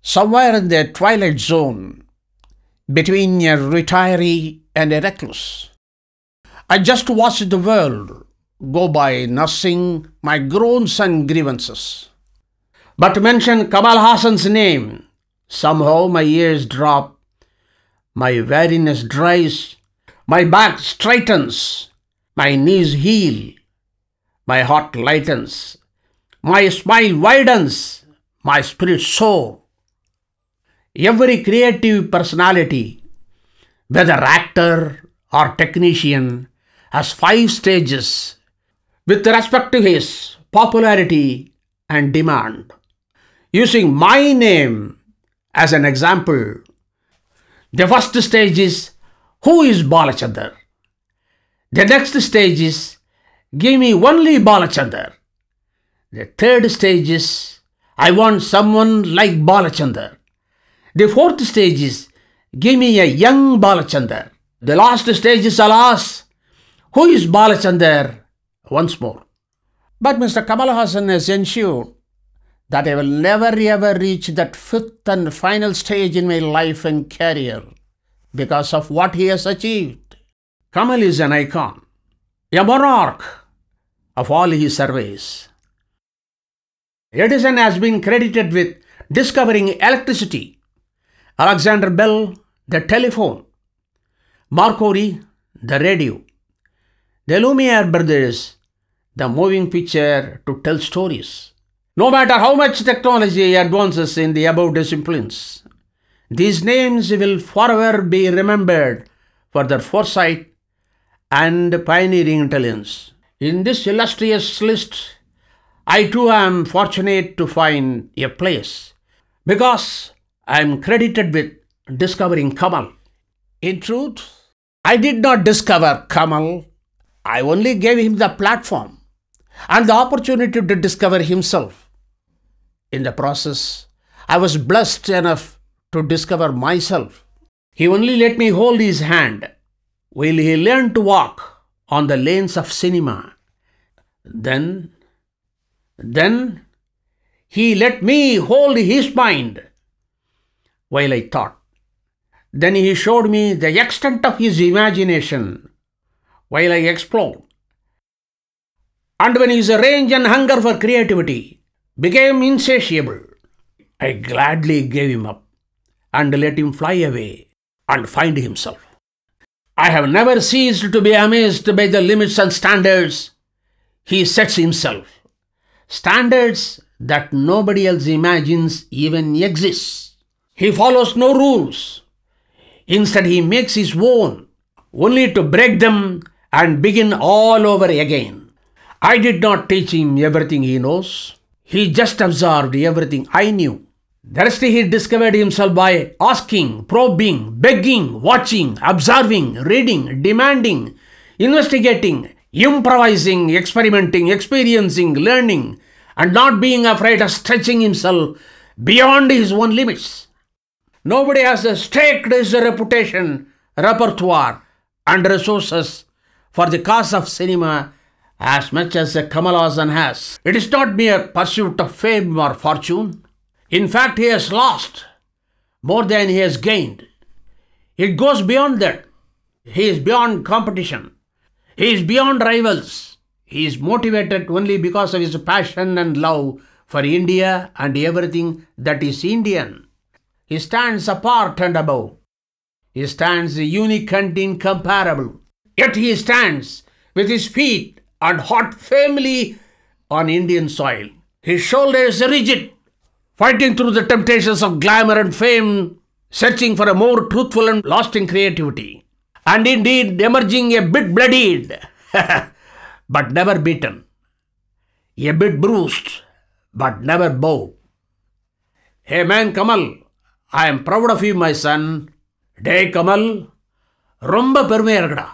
somewhere in the twilight zone between a retiree and a recluse. I just watched the world go by nursing my groans and grievances. But to mention Kamal Hassan's name, somehow my ears drop, my weariness dries, my back straightens, my knees heal, my heart lightens, my smile widens, my spirit soars. Every creative personality, whether actor or technician, has 5 stages with respect to his popularity and demand. Using my name as an example, the first stage is, who is Balachander? The next stage is, give me only Balachander. The third stage is, I want someone like Balachander. The fourth stage is, give me a young Balachander. The last stage is, alas, who is Balachander? Once more. But Mr. Kamal Hassan has ensured that I will never ever reach that 5th and final stage in my life and career because of what he has achieved. Kamal is an icon, a monarch of all his surveys. Edison has been credited with discovering electricity, Alexander Bell, the telephone, Marconi, the radio, the Lumiere brothers, the moving picture to tell stories. No matter how much technology advances in the above disciplines, these names will forever be remembered for their foresight and pioneering intelligence. In this illustrious list, I too am fortunate to find a place because I am credited with discovering Kamal. In truth, I did not discover Kamal. I only gave him the platform and the opportunity to discover himself. In the process, I was blessed enough to discover myself. He only let me hold his hand while he learned to walk on the lanes of cinema. Then he let me hold his mind while I thought. Then he showed me the extent of his imagination while I explored. And when his range and hunger for creativity became insatiable, I gladly gave him up and let him fly away and find himself. I have never ceased to be amazed by the limits and standards he sets himself. Standards that nobody else imagines even exists. He follows no rules. Instead, he makes his own, only to break them and begin all over again. I did not teach him everything he knows. He just absorbed everything I knew. The rest he discovered himself by asking, probing, begging, watching, observing, reading, demanding, investigating, improvising, experimenting, experiencing, learning, and not being afraid of stretching himself beyond his own limits. Nobody has staked his reputation, repertoire, and resources for the cause of cinema as much as Kamal Hassan has. It is not mere pursuit of fame or fortune. In fact, he has lost more than he has gained. It goes beyond that. He is beyond competition. He is beyond rivals. He is motivated only because of his passion and love for India and everything that is Indian. He stands apart and above. He stands unique and incomparable. Yet he stands with his feet and heart firmly on Indian soil. His shoulders are rigid, fighting through the temptations of glamour and fame, searching for a more truthful and lasting creativity. And indeed, emerging a bit bloodied, but never beaten. A bit bruised, but never bowed. Hey man, Kamal, I am proud of you, my son. Hey Kamal, romba permeyargada.